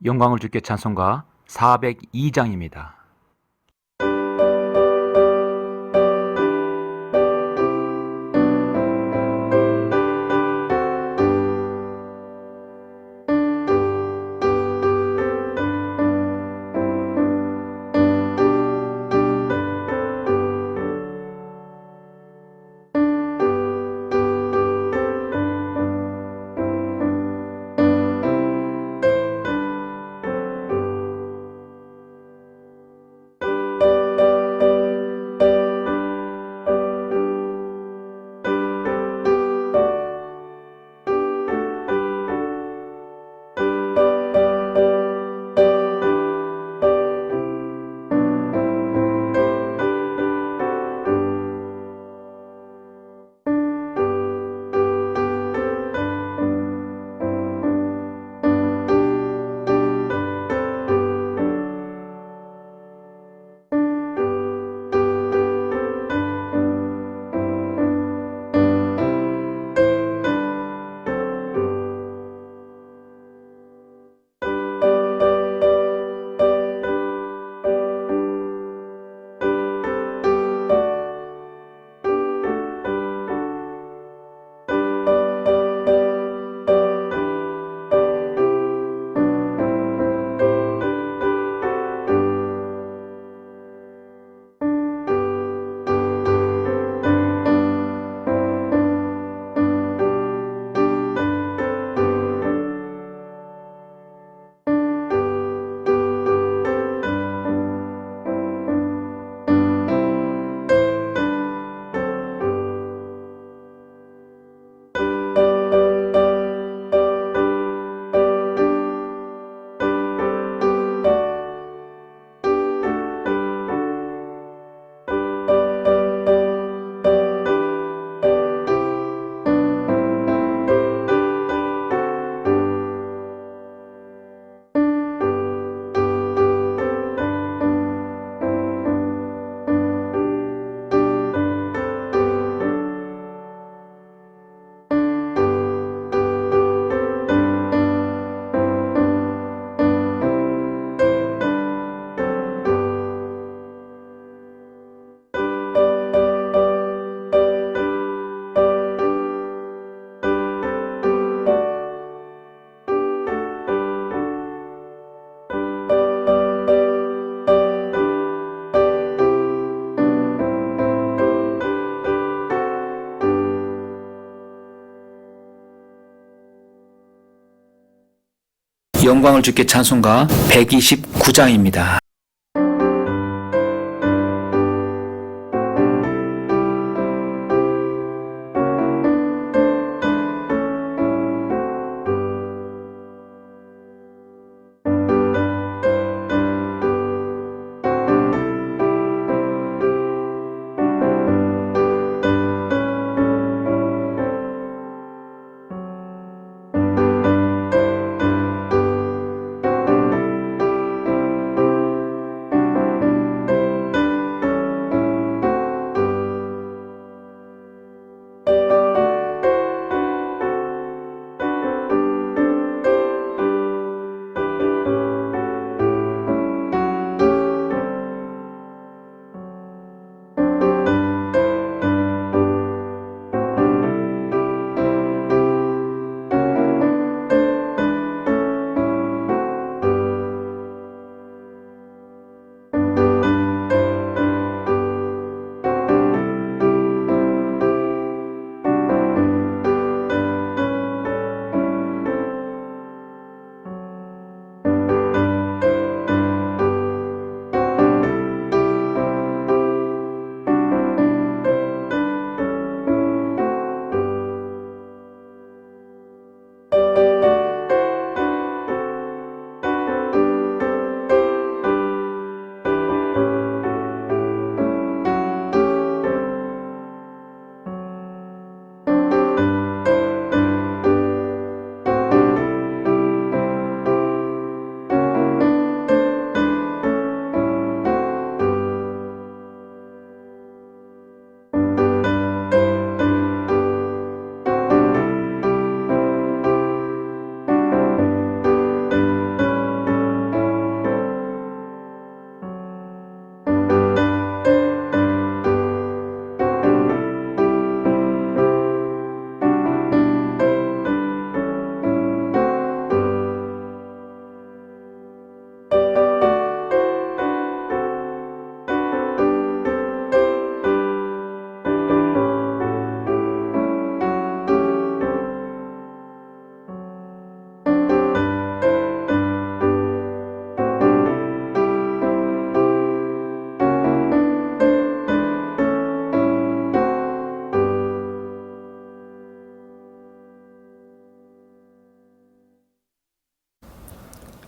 영광을 주께 찬송가 402장입니다. 영광을 주께 찬송가 129장입니다.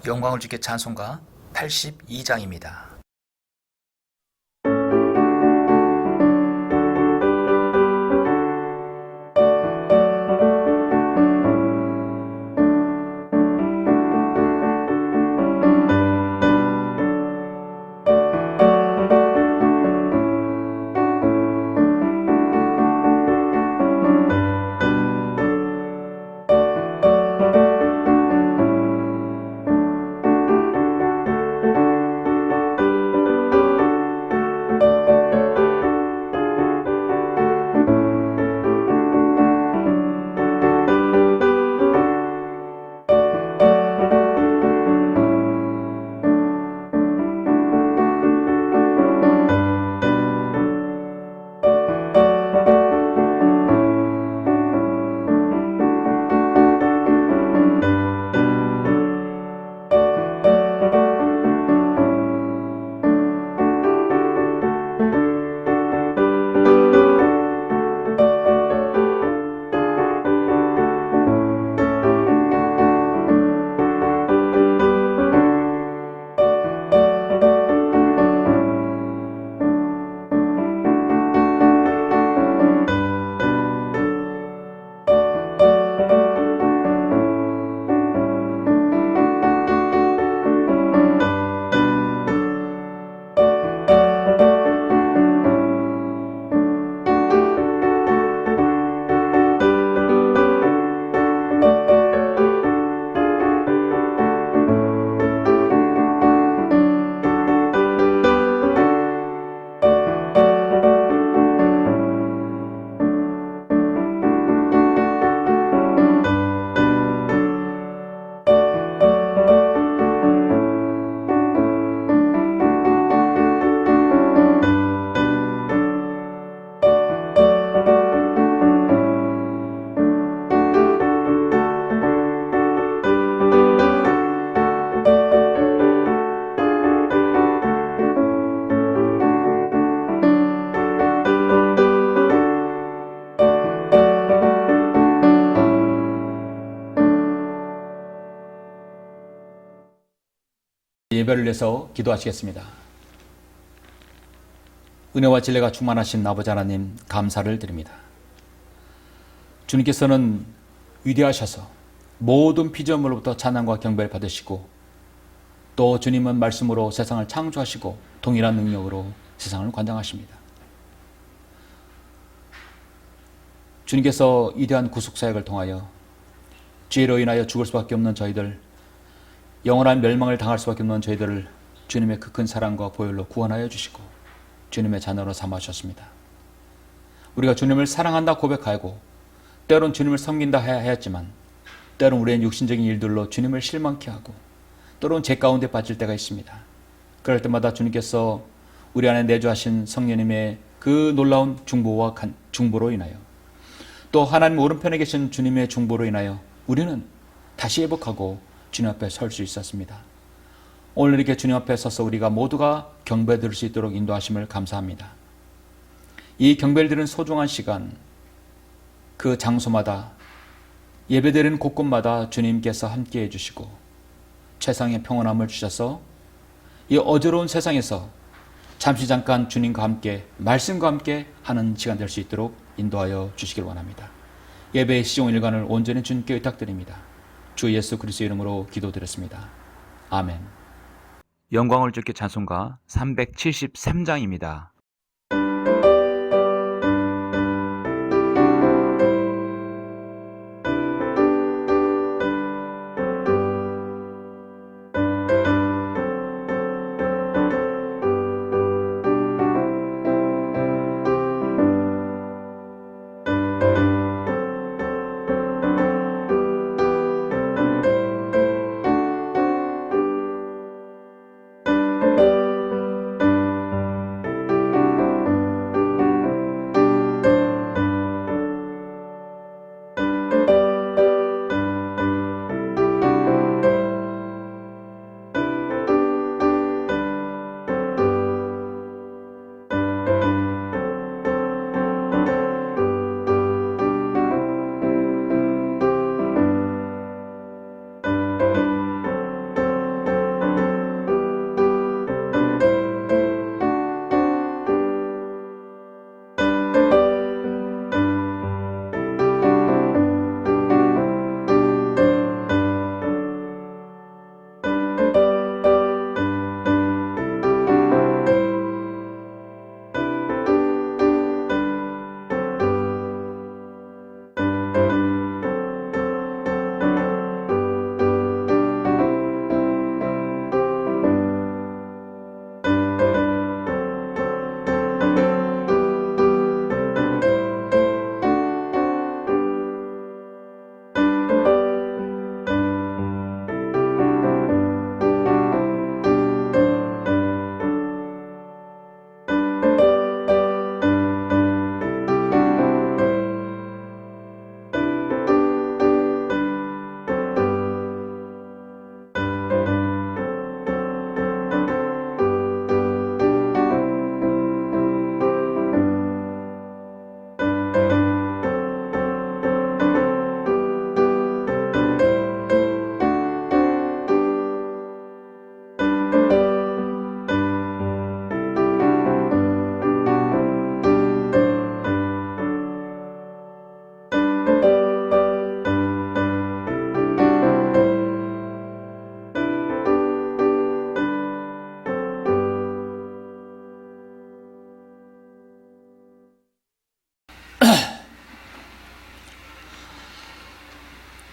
영광을 주께 찬송가 82장입니다. 예배를 위해서 기도하시겠습니다. 은혜와 진리가 충만하신 아버지 하나님, 감사를 드립니다. 주님께서는 위대하셔서 모든 피조물로부터 찬양과 경배를 받으시고, 또 주님은 말씀으로 세상을 창조하시고 동일한 능력으로 세상을 관장하십니다. 주님께서 위대한 구속사역을 통하여 죄로 인하여 죽을 수밖에 없는 저희들, 영원한 멸망을 당할 수밖에 없는 저희들을 주님의 그 큰 사랑과 보혈로 구원하여 주시고 주님의 자녀로 삼아주셨습니다. 우리가 주님을 사랑한다 고백하고 때론 주님을 섬긴다 해야 하였지만, 때론 우리의 육신적인 일들로 주님을 실망케 하고 때론 죄 가운데 빠질 때가 있습니다. 그럴 때마다 주님께서 우리 안에 내주하신 성령님의 그 놀라운 중보로 인하여, 또 하나님 오른편에 계신 주님의 중보로 인하여 우리는 다시 회복하고 주님 앞에 설 수 있었습니다. 오늘 이렇게 주님 앞에 서서 우리가 모두가 경배 드릴 수 있도록 인도하심을 감사합니다. 이 경배를 드리는 소중한 시간, 그 장소마다 예배드리는 곳곳마다 주님께서 함께 해주시고 최상의 평온함을 주셔서 이 어지러운 세상에서 잠시 잠깐 주님과 함께, 말씀과 함께 하는 시간 될 수 있도록 인도하여 주시길 원합니다. 예배의 시종 일관을 온전히 주님께 의탁드립니다. 주 예수 그리스도의 이름으로 기도드렸습니다. 아멘. 영광을 주께 찬송가 373장입니다.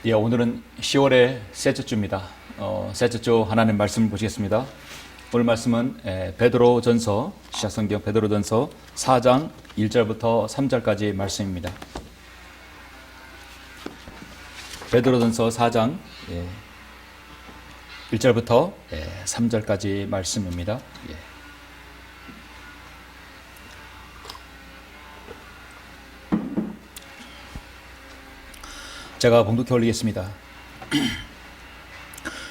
예, 오늘은 10월의 셋째 주입니다. 셋째 주 하나님 말씀을 보시겠습니다. 오늘 말씀은 베드로전서, 시작성경 베드로전서 4장 1절부터 3절까지 말씀입니다. 베드로전서 4장 1절부터 3절까지 말씀입니다. 제가 봉독해 올리겠습니다.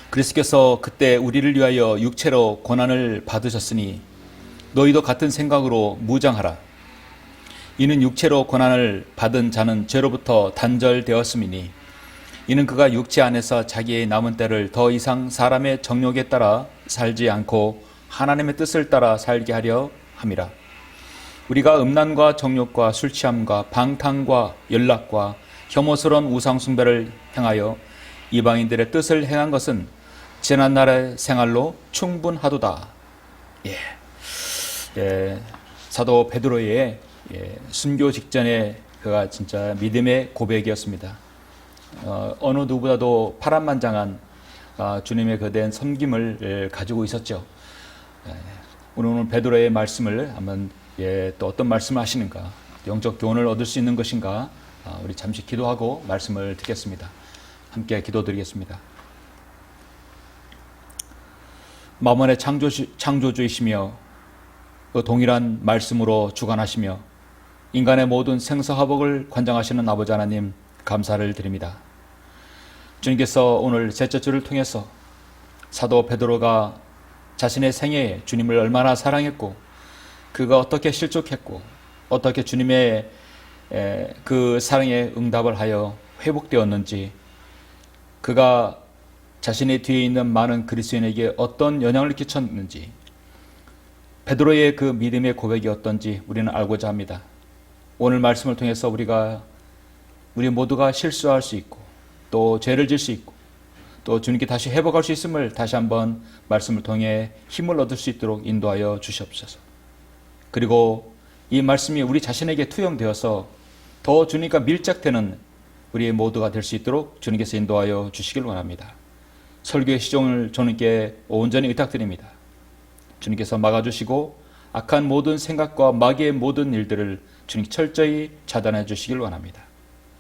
그리스도께서 그때 우리를 위하여 육체로 고난을 받으셨으니 너희도 같은 생각으로 무장하라. 이는 육체로 고난을 받은 자는 죄로부터 단절되었음이니 이는 그가 육체 안에서 자기의 남은 때를 더 이상 사람의 정욕에 따라 살지 않고 하나님의 뜻을 따라 살게 하려 함이라. 우리가 음란과 정욕과 술 취함과 방탕과 연락과 혐오스러운 우상 숭배를 행하여 이방인들의 뜻을 행한 것은 지난날의 생활로 충분하도다. 사도 베드로의 순교 직전에 그가 진짜 믿음의 고백이었습니다. 어느 누구보다도 파란만장한 주님의 거대한 섬김을 가지고 있었죠. 오늘 베드로의 말씀을 한번 또 어떤 말씀을 하시는가, 영적 교훈을 얻을 수 있는 것인가, 우리 잠시 기도하고 말씀을 듣겠습니다. 함께 기도드리겠습니다. 만원의 창조주이시며 그 동일한 말씀으로 주관하시며 인간의 모든 생사화복을 관장하시는 아버지 하나님, 감사를 드립니다. 주님께서 오늘 셋째 주를 통해서 사도 베드로가 자신의 생애에 주님을 얼마나 사랑했고 그가 어떻게 실족했고 어떻게 주님의 그 사랑에 응답을 하여 회복되었는지, 그가 자신의 뒤에 있는 많은 그리스도인에게 어떤 영향을 끼쳤는지, 베드로의 그 믿음의 고백이 어떤지 우리는 알고자 합니다. 오늘 말씀을 통해서 우리 모두가 실수할 수 있고 또 죄를 질 수 있고 또 주님께 다시 회복할 수 있음을 다시 한번 말씀을 통해 힘을 얻을 수 있도록 인도하여 주시옵소서. 그리고 이 말씀이 우리 자신에게 투영되어서 더 주님과 밀착되는 우리 모두가 될 수 있도록 주님께서 인도하여 주시길 원합니다. 설교의 시종을 주님께 온전히 의탁드립니다. 주님께서 막아주시고 악한 모든 생각과 마귀의 모든 일들을 주님 철저히 차단해 주시길 원합니다.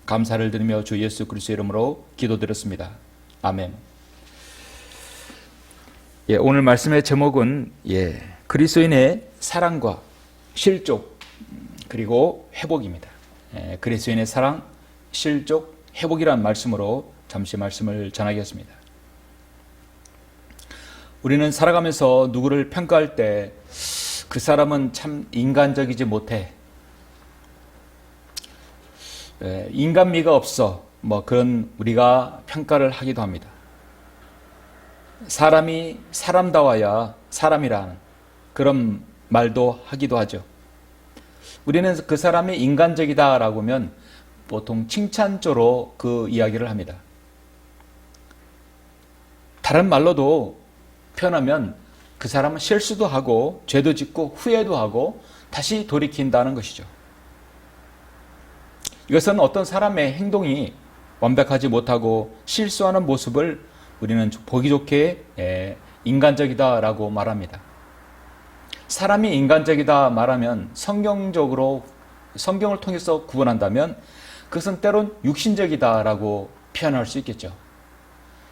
감사를 드리며 주 예수 그리스도의 이름으로 기도드렸습니다. 아멘. 오늘 말씀의 제목은 그리스도인의 사랑과 실족 그리고 회복입니다. 그리스도인의 사랑, 실족, 회복이라는 말씀으로 잠시 말씀을 전하겠습니다. 우리는 살아가면서 누구를 평가할 때 그 사람은 참 인간적이지 못해, 인간미가 없어, 그런 우리가 평가를 하기도 합니다. 사람이 사람다워야 사람이라는 그런 말도 하기도 하죠. 우리는 그 사람이 인간적이다라고 하면 보통 칭찬조로 그 이야기를 합니다. 다른 말로도 표현하면 그 사람은 실수도 하고 죄도 짓고 후회도 하고 다시 돌이킨다는 것이죠. 이것은 어떤 사람의 행동이 완벽하지 못하고 실수하는 모습을 우리는 보기 좋게 인간적이다라고 말합니다. 사람이 인간적이다 말하면 성경을 통해서 구분한다면 그것은 때론 육신적이다라고 표현할 수 있겠죠.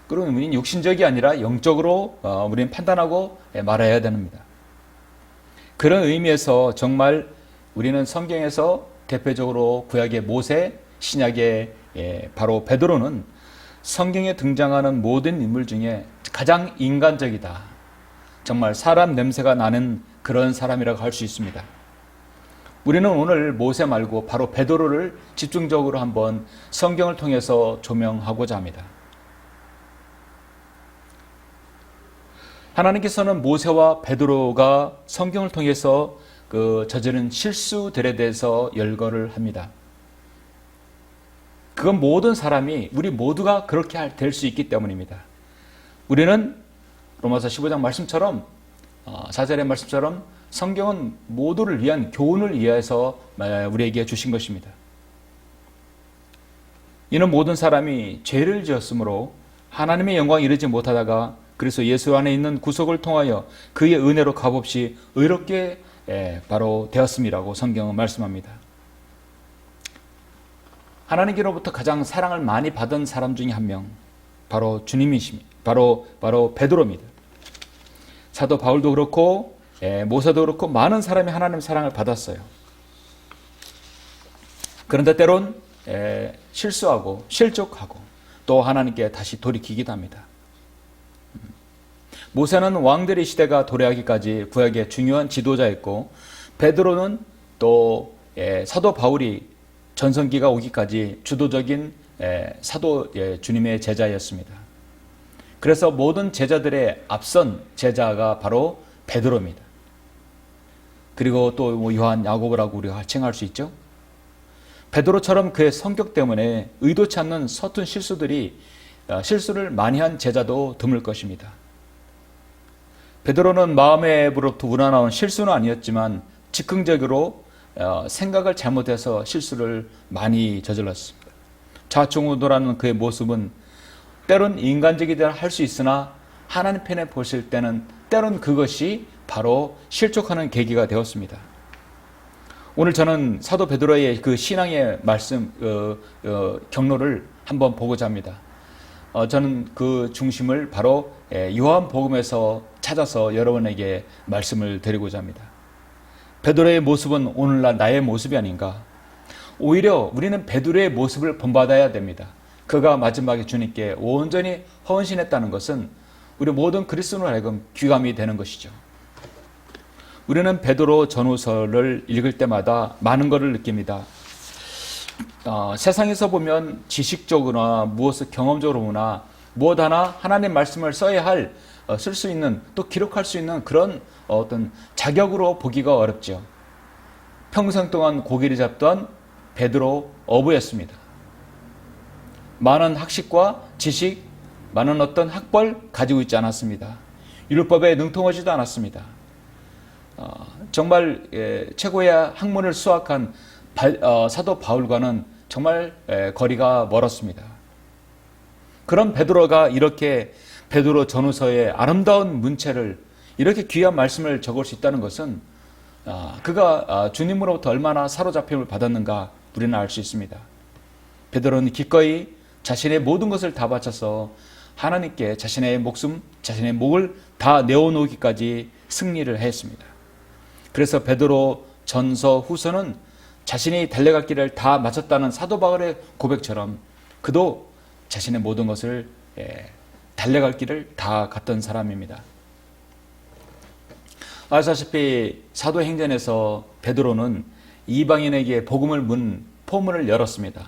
그러면 우리는 육신적이 아니라 영적으로 우리는 판단하고 말해야 됩니다. 그런 의미에서 정말 우리는 성경에서 대표적으로 구약의 모세, 신약의 바로 베드로는 성경에 등장하는 모든 인물 중에 가장 인간적이다. 정말 사람 냄새가 나는 그런 사람이라고 할 수 있습니다. 우리는 오늘 모세 말고 바로 베드로를 집중적으로 한번 성경을 통해서 조명하고자 합니다. 하나님께서는 모세와 베드로가 성경을 통해서 그 저지른 실수들에 대해서 열거를 합니다. 그건 모든 사람이, 우리 모두가 그렇게 될 수 있기 때문입니다. 우리는 로마서 15장 말씀처럼 4절의 말씀처럼 성경은 모두를 위한 교훈을 위해서 우리에게 주신 것입니다. 이는 모든 사람이 죄를 지었으므로 하나님의 영광에 이르지 못하다가 그래서 예수 안에 있는 구속을 통하여 그의 은혜로 값없이 의롭게 바로 되었음이라고 성경은 말씀합니다. 하나님께로부터 가장 사랑을 많이 받은 사람 중에 한 명, 바로 주님이십니다. 바로 베드로입니다. 사도 바울도 그렇고 모세도 그렇고 많은 사람이 하나님의 사랑을 받았어요. 그런데 때론 실수하고 실족하고 또 하나님께 다시 돌이키기도 합니다. 모세는 왕들의 시대가 도래하기까지 구약의 중요한 지도자였고 베드로는 또 사도 바울이 전성기가 오기까지 주도적인 사도 주님의 제자였습니다. 그래서 모든 제자들의 앞선 제자가 바로 베드로입니다. 그리고 또 요한, 야고보라고 우리가 칭할 수 있죠. 베드로처럼 그의 성격 때문에 의도치 않는 서툰 실수를 많이 한 제자도 드물 것입니다. 베드로는 마음에부로부터 우러나온 실수는 아니었지만 즉흥적으로 생각을 잘못해서 실수를 많이 저질렀습니다. 좌충우돌하는 그의 모습은 때론 인간적이다 할 수 있으나 하나님 편에 보실 때는 때론 그것이 바로 실족하는 계기가 되었습니다. 오늘 저는 사도 베드로의 그 신앙의 말씀 경로를 한번 보고자 합니다. 저는 그 중심을 바로 요한복음에서 찾아서 여러분에게 말씀을 드리고자 합니다. 베드로의 모습은 오늘날 나의 모습이 아닌가? 오히려 우리는 베드로의 모습을 본받아야 됩니다. 그가 마지막에 주님께 온전히 헌신했다는 것은 우리 모든 그리스도인으로 하여금 귀감이 되는 것이죠. 우리는 베드로 전후서를 읽을 때마다 많은 것을 느낍니다. 세상에서 보면 지식적으로나 무엇을 경험적으로 보나 무엇 하나 하나님의 말씀을 써야 할 쓸 수 있는 또 기록할 수 있는 그런 어떤 자격으로 보기가 어렵죠. 평생 동안 고기를 잡던 베드로 어부였습니다. 많은 학식과 지식, 많은 어떤 학벌 가지고 있지 않았습니다. 율법에 능통하지도 않았습니다. 정말 최고의 학문을 수학한 사도 바울과는 정말 거리가 멀었습니다. 그런 베드로가 이렇게 베드로 전후서의 아름다운 문체를 이렇게 귀한 말씀을 적을 수 있다는 것은 그가 주님으로부터 얼마나 사로잡힘을 받았는가 우리는 알 수 있습니다. 베드로는 기꺼이 자신의 모든 것을 다 바쳐서 하나님께 자신의 목숨, 자신의 목을 다 내어놓기까지 승리를 했습니다. 그래서 베드로 전서 후서는 자신이 달려갈 길을 다 마쳤다는 사도 바울의 고백처럼 그도 자신의 모든 것을 달려갈 길을 다 갔던 사람입니다. 아시다시피 사도행전에서 베드로는 이방인에게 복음을 문 포문을 열었습니다.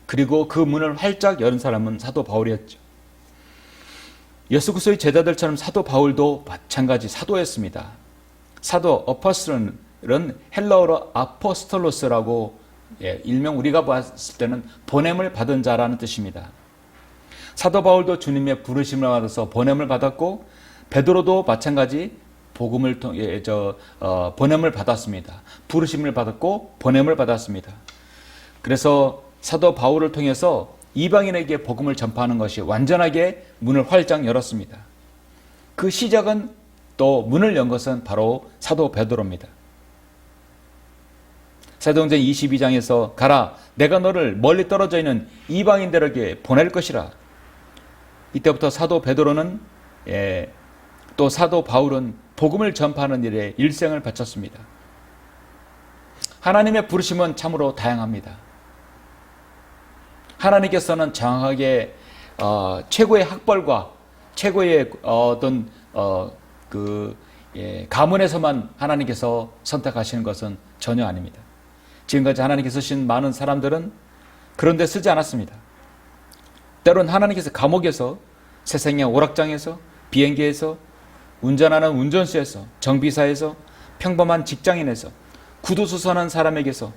그리고 그 문을 활짝 여는 사람은 사도 바울이었죠. 예수 그리스도의 제자들처럼 사도 바울도 마찬가지 사도였습니다. 사도 어퍼스는 헬라어로 아포스톨로스라고 일명 우리가 봤을 때는 보냄을 받은 자라는 뜻입니다. 사도 바울도 주님의 부르심을 받아서 보냄을 받았고 베드로도 마찬가지 복음을 통해 보냄을 받았습니다. 부르심을 받았고 보냄을 받았습니다. 그래서 사도 바울을 통해서 이방인에게 복음을 전파하는 것이 완전하게 문을 활짝 열었습니다. 그 시작은 또 문을 연 것은 바로 사도 베드로입니다. 사도행전 22장에서 가라 내가 너를 멀리 떨어져 있는 이방인들에게 보낼 것이라. 이때부터 사도 베드로는 또 사도 바울은 복음을 전파하는 일에 일생을 바쳤습니다. 하나님의 부르심은 참으로 다양합니다. 하나님께서는 정확하게 최고의 학벌과 최고의 어떤 가문에서만 하나님께서 선택하시는 것은 전혀 아닙니다. 지금까지 하나님께서 쓰신 많은 사람들은 그런 데 쓰지 않았습니다. 때론 하나님께서 감옥에서, 세상의 오락장에서, 비행기에서, 운전하는 운전수에서, 정비사에서, 평범한 직장인에서, 구두수선한 사람에게서,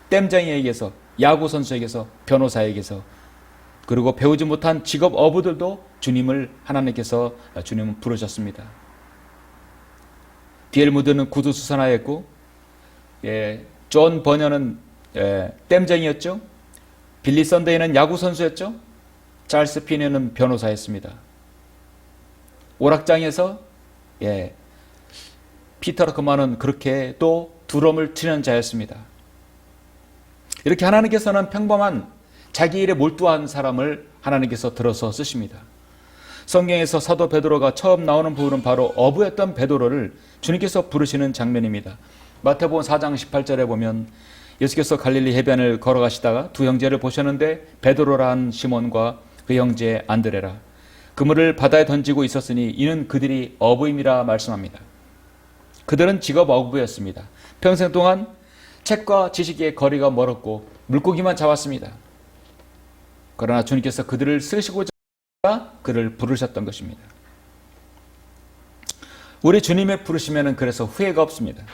땜쟁이에게서, 야구선수에게서, 변호사에게서, 그리고 배우지 못한 직업 어부들도 하나님께서 주님은 부르셨습니다. 디엘 무드는 구두수선하였고, 존 버녀는 땜쟁이였죠. 빌리 선데이는 야구 선수였죠. 찰스 피니는 변호사였습니다. 오락장에서 피터 러크만은 그렇게 또 드럼을 치는 자였습니다. 이렇게 하나님께서는 평범한 자기 일에 몰두한 사람을 하나님께서 들어서 쓰십니다. 성경에서 사도 베드로가 처음 나오는 부분은 바로 어부였던 베드로를 주님께서 부르시는 장면입니다. 마태복음 4장 18절에 보면 예수께서 갈릴리 해변을 걸어가시다가 두 형제를 보셨는데 베드로라는 시몬과 그 형제 안드레라 그물을 바다에 던지고 있었으니 이는 그들이 어부임이라 말씀합니다. 그들은 직업 어부였습니다. 평생 동안 책과 지식의 거리가 멀었고 물고기만 잡았습니다. 그러나 주님께서 그들을 쓰시고자 그를 부르셨던 것입니다. 우리 주님의 부르심에는 그래서 후회가 없습니다.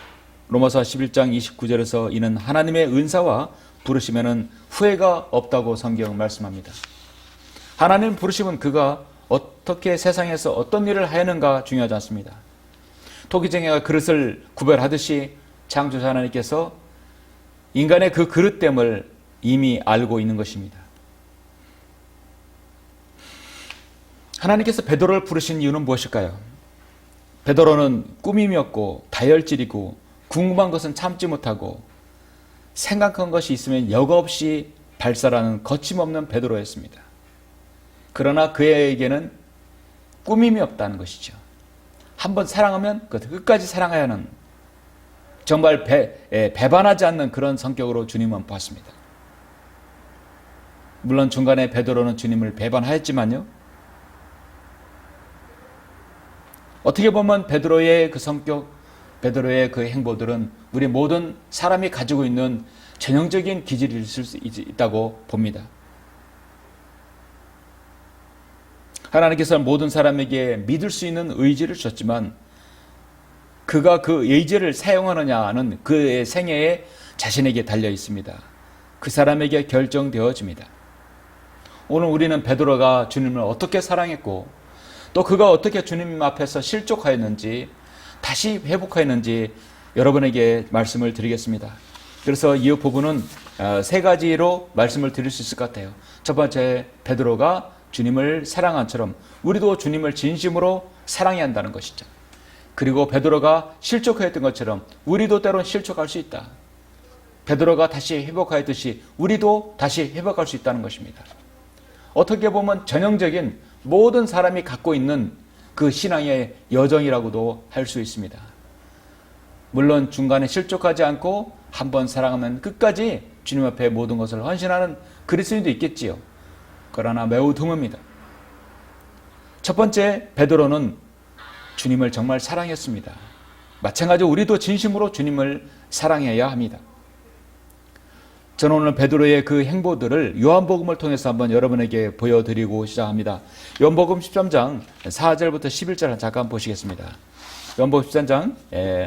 로마서 11장 29절에서 이는 하나님의 은사와 부르심에는 후회가 없다고 성경 말씀합니다. 하나님 부르심은 그가 어떻게 세상에서 어떤 일을 하였는가 중요하지 않습니다. 토기쟁이가 그릇을 구별하듯이 창조자 하나님께서 인간의 그 그릇됨을 이미 알고 있는 것입니다. 하나님께서 베드로를 부르신 이유는 무엇일까요? 베드로는 꾸밈이었고 다혈질이고 궁금한 것은 참지 못하고 생각한 것이 있으면 여과 없이 발설하는 거침없는 베드로였습니다. 그러나 그에게는 꾸밈이 없다는 것이죠. 한번 사랑하면 끝까지 사랑해야 하는 정말 배반하지 않는 그런 성격으로 주님은 보았습니다. 물론 중간에 베드로는 주님을 배반하였지만요. 어떻게 보면 베드로의 그 성격, 베드로의 그 행보들은 우리 모든 사람이 가지고 있는 전형적인 기질이 있을 수 있다고 봅니다. 하나님께서는 모든 사람에게 믿을 수 있는 의지를 주셨지만 그가 그 의지를 사용하느냐는 그의 생애에 자신에게 달려 있습니다. 그 사람에게 결정되어집니다. 오늘 우리는 베드로가 주님을 어떻게 사랑했고 또 그가 어떻게 주님 앞에서 실족하였는지 다시 회복하였는지 여러분에게 말씀을 드리겠습니다. 그래서 이 부분은 세 가지로 말씀을 드릴 수 있을 것 같아요. 첫 번째, 베드로가 주님을 사랑한처럼 우리도 주님을 진심으로 사랑해야 한다는 것이죠. 그리고 베드로가 실족하였던 것처럼 우리도 때론 실족할 수 있다. 베드로가 다시 회복하였듯이 우리도 다시 회복할 수 있다는 것입니다. 어떻게 보면 전형적인 모든 사람이 갖고 있는 그 신앙의 여정이라고도 할 수 있습니다. 물론 중간에 실족하지 않고 한번 사랑하면 끝까지 주님 앞에 모든 것을 헌신하는 그리스도인도 있겠지요. 그러나 매우 드뭅니다. 첫 번째, 베드로는 주님을 정말 사랑했습니다. 마찬가지로 우리도 진심으로 주님을 사랑해야 합니다. 저는 오늘 베드로의 그 행보들을 요한복음을 통해서 한번 여러분에게 보여드리고 시작합니다. 요한복음 13장 4절부터 11절 잠깐 보시겠습니다. 요한복음 13장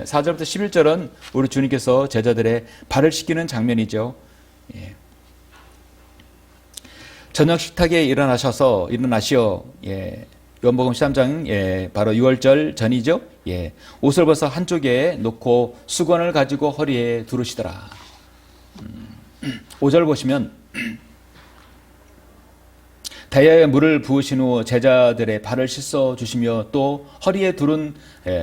4절부터 11절은 우리 주님께서 제자들의 발을 씻기는 장면이죠. 저녁 식탁에 일어나시어 요한복음 13장 바로 6월절 전이죠. 옷을 벗어 한쪽에 놓고 수건을 가지고 허리에 두르시더라. 5절 보시면 대야에 물을 부으신 후 제자들의 발을 씻어 주시며 또 허리에 두른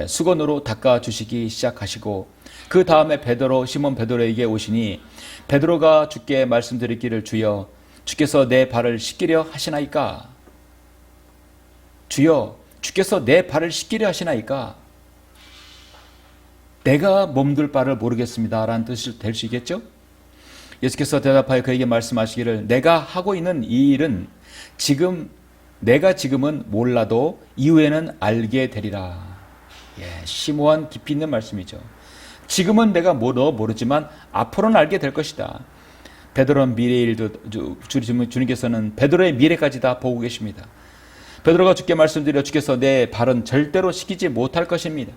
수건으로 닦아 주시기 시작하시고 그 다음에 시몬 베드로에게 오시니 베드로가 주께 말씀드리기를 주여 주께서 내 발을 씻기려 하시나이까? 주여 주께서 내 발을 씻기려 하시나이까? 내가 몸둘 바를 모르겠습니다 라는 뜻이 될 수 있겠죠? 예수께서 대답하여 그에게 말씀하시기를 내가 하고 있는 이 일은 내가 지금은 몰라도 이후에는 알게 되리라. 심오한 깊이 있는 말씀이죠. 지금은 내가 모르지만 앞으로는 알게 될 것이다. 베드로는 미래의 일도 주님께서는 베드로의 미래까지 다 보고 계십니다. 베드로가 주께 말씀드려 주께서 내 발은 절대로 씻기지 못할 것입니다.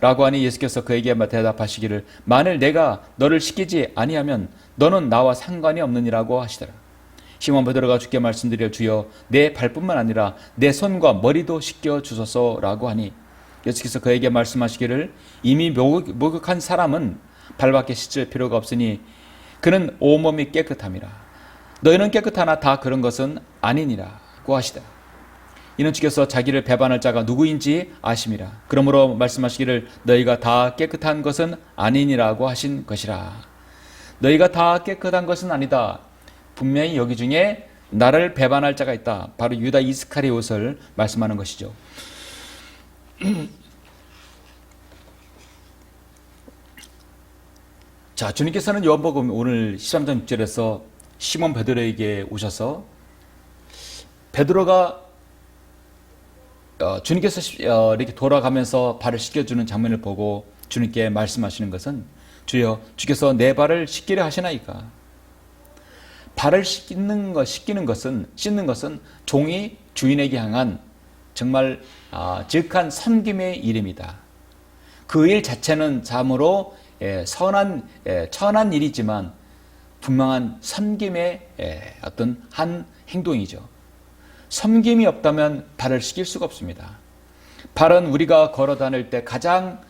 라고 하니 예수께서 그에게 대답하시기를 만일 내가 너를 씻기지 아니하면 너는 나와 상관이 없느니라고 하시더라. 시몬 베드로가 주께 말씀드려 주여 내 발뿐만 아니라 내 손과 머리도 씻겨 주소서라고 하니 예수께서 그에게 말씀하시기를 이미 목욕한 사람은 발밖에 씻을 필요가 없으니 그는 온몸이 깨끗함이라. 너희는 깨끗하나 다 그런 것은 아니니라고 하시다. 이는 주께서 자기를 배반할 자가 누구인지 아심이라. 그러므로 말씀하시기를 너희가 다 깨끗한 것은 아니니라고 하신 것이라. 너희가 다 깨끗한 것은 아니다. 분명히 여기 중에 나를 배반할 자가 있다. 바로 유다 이스카리옷을 말씀하는 것이죠. 자, 주님께서는 요한복음 오늘 13장 6절에서 시몬 베드로에게 오셔서 베드로가 주님께서 이렇게 돌아가면서 발을 씻겨주는 장면을 보고 주님께 말씀하시는 것은 주여 주께서 내 발을 씻기려 하시나이까. 발을 씻는 것은 종이 주인에게 향한 정말 즉한 섬김의 일입니다. 그 일 자체는 참으로 천한 일이지만 분명한 섬김의 어떤 한 행동이죠. 섬김이 없다면 발을 씻길 수가 없습니다. 발은 우리가 걸어 다닐 때 가장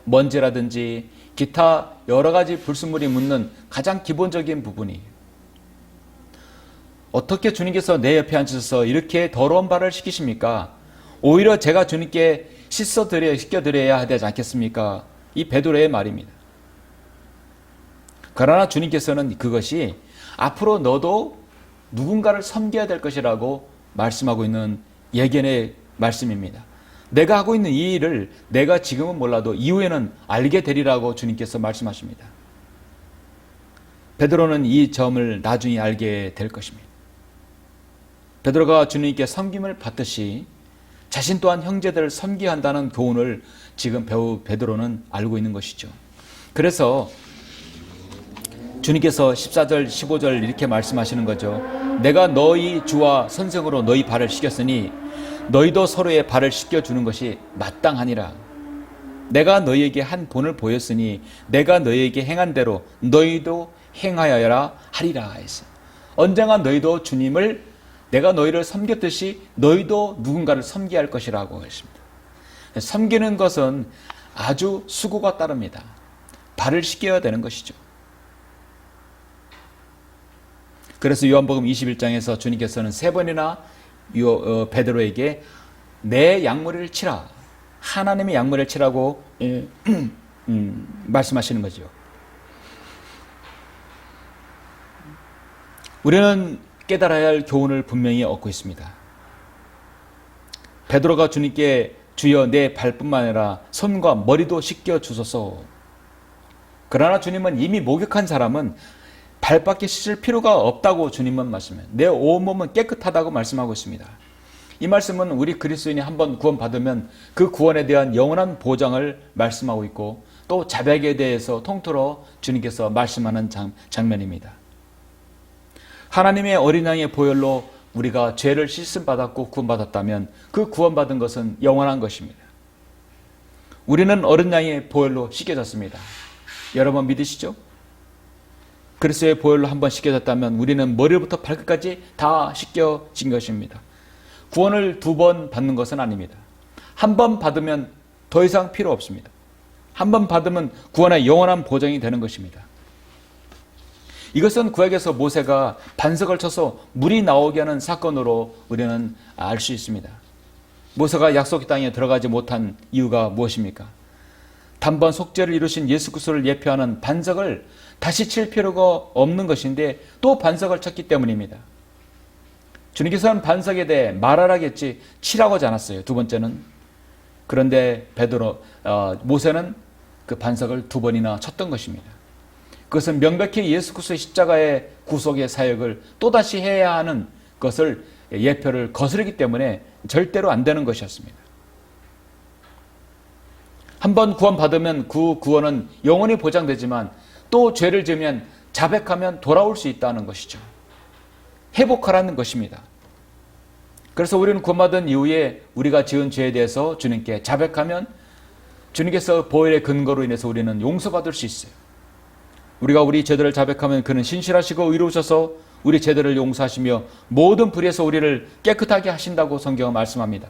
먼지라든지 기타 여러 가지 불순물이 묻는 가장 기본적인 부분이에요. 어떻게 주님께서 내 옆에 앉으셔서 이렇게 더러운 발을 씻기십니까? 오히려 제가 주님께 씻겨드려야 되지 않겠습니까? 이 베드로의 말입니다. 그러나 주님께서는 그것이 앞으로 너도 누군가를 섬겨야 될 것이라고 말씀하고 있는 예견의 말씀입니다. 내가 하고 있는 이 일을 내가 지금은 몰라도 이후에는 알게 되리라고 주님께서 말씀하십니다. 베드로는 이 점을 나중에 알게 될 것입니다. 베드로가 주님께 섬김을 받듯이 자신 또한 형제들을 섬겨야 한다는 교훈을 지금 배우 베드로는 알고 있는 것이죠. 그래서 주님께서 14절 15절 이렇게 말씀하시는 거죠. 내가 너희 주와 선생으로 너희 발을 씻겼으니 너희도 서로의 발을 씻겨주는 것이 마땅하니라. 내가 너희에게 한 본을 보였으니 내가 너희에게 행한 대로 너희도 행하여야 하리라 했어요. 언젠가 너희도 주님을 내가 너희를 섬겼듯이 너희도 누군가를 섬겨야 할 것이라고 했습니다. 섬기는 것은 아주 수고가 따릅니다. 발을 씻겨야 되는 것이죠. 그래서 요한복음 21장에서 주님께서는 3번이나 베드로에게 내 양머리를 치라. 하나님의 양머리를 치라고 말씀하시는 거죠. 우리는 깨달아야 할 교훈을 분명히 얻고 있습니다. 베드로가 주님께 주여 내 발뿐만 아니라 손과 머리도 씻겨 주소서. 그러나 주님은 이미 목욕한 사람은 발밖에 씻을 필요가 없다고 주님은 말씀해요. 내 온몸은 깨끗하다고 말씀하고 있습니다. 이 말씀은 우리 그리스도인이 한번 구원받으면 그 구원에 대한 영원한 보장을 말씀하고 있고 또 자백에 대해서 통틀어 주님께서 말씀하는 장면입니다. 하나님의 어린 양의 보혈로 우리가 죄를 씻음 받았고 구원받았다면 그 구원받은 것은 영원한 것입니다. 우리는 어린 양의 보혈로 씻겨졌습니다. 여러분 믿으시죠? 그리스도의 보혈로 한번 씻겨졌다면 우리는 머리부터 발끝까지 다 씻겨진 것입니다. 구원을 2번 받는 것은 아닙니다. 한 번 받으면 더 이상 필요 없습니다. 한 번 받으면 구원의 영원한 보장이 되는 것입니다. 이것은 구약에서 모세가 반석을 쳐서 물이 나오게 하는 사건으로 우리는 알 수 있습니다. 모세가 약속 땅에 들어가지 못한 이유가 무엇입니까? 단번 속죄를 이루신 예수 그리스도를 예표하는 반석을 다시 칠 필요가 없는 것인데 또 반석을 쳤기 때문입니다. 주님께서는 반석에 대해 말하라겠지 치라고 하지 않았어요. 2번째는. 그런데 모세는 그 반석을 2번이나 쳤던 것입니다. 그것은 명백히 예수 그리스도의 십자가의 구속의 사역을 또다시 해야 하는 것을 예표를 거스르기 때문에 절대로 안 되는 것이었습니다. 한번 구원받으면 그 구원은 영원히 보장되지만 또 죄를 지으면 자백하면 돌아올 수 있다는 것이죠. 회복하라는 것입니다. 그래서 우리는 구원받은 이후에 우리가 지은 죄에 대해서 주님께 자백하면 주님께서 보혈의 근거로 인해서 우리는 용서받을 수 있어요. 우리가 우리 죄들을 자백하면 그는 신실하시고 의로우셔서 우리 죄들을 용서하시며 모든 불의에서 우리를 깨끗하게 하신다고 성경은 말씀합니다.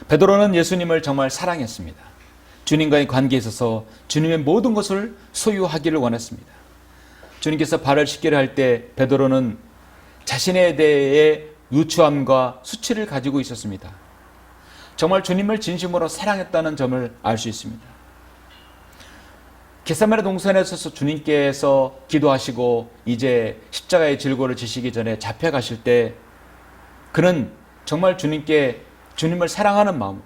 베드로는 예수님을 정말 사랑했습니다. 주님과의 관계에 있어서 주님의 모든 것을 소유하기를 원했습니다. 주님께서 발을 씻기를 할 때 베드로는 자신에 대해 누추함과 수치를 가지고 있었습니다. 정말 주님을 진심으로 사랑했다는 점을 알 수 있습니다. 겟세마네 동산에서 주님께서 기도하시고 이제 십자가의 질고를 지시기 전에 잡혀가실 때 그는 정말 주님을 사랑하는 마음,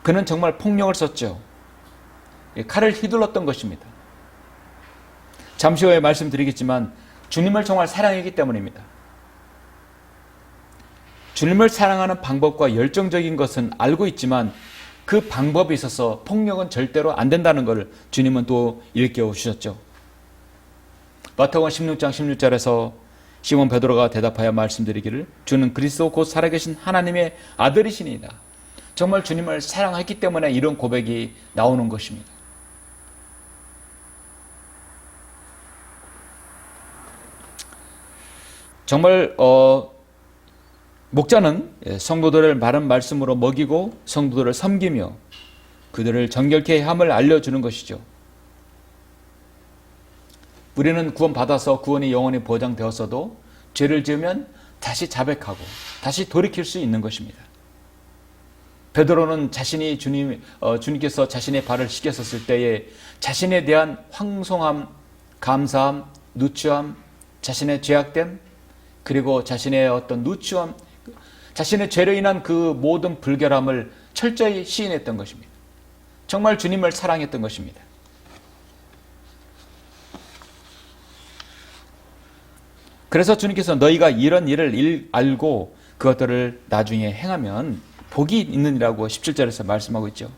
그는 정말 폭력을 썼죠. 칼을 휘둘렀던 것입니다. 잠시 후에 말씀드리겠지만 주님을 정말 사랑했기 때문입니다. 주님을 사랑하는 방법과 열정적인 것은 알고 있지만 그 방법에 있어서 폭력은 절대로 안 된다는 것을 주님은 또 일깨워 주셨죠. 마태복음 16장 16절에서 시몬 베드로가 대답하여 말씀드리기를 주는 그리스도 곧 살아계신 하나님의 아들이시니이다. 정말 주님을 사랑했기 때문에 이런 고백이 나오는 것입니다. 정말 목자는 성도들을 바른 말씀으로 먹이고 성도들을 섬기며 그들을 정결케 함을 알려주는 것이죠. 우리는 구원받아서 구원이 영원히 보장되었어도 죄를 지으면 다시 자백하고 다시 돌이킬 수 있는 것입니다. 베드로는 주님께서 자신의 발을 씻겼었을 때에 자신에 대한 황송함, 감사함, 누추함, 자신의 죄악됨, 그리고 자신의 어떤 누추함, 자신의 죄로 인한 그 모든 불결함을 철저히 시인했던 것입니다. 정말 주님을 사랑했던 것입니다. 그래서 주님께서 너희가 이런 일을 알고 그것들을 나중에 행하면 복이 있느니라고 17절에서 말씀하고 있죠.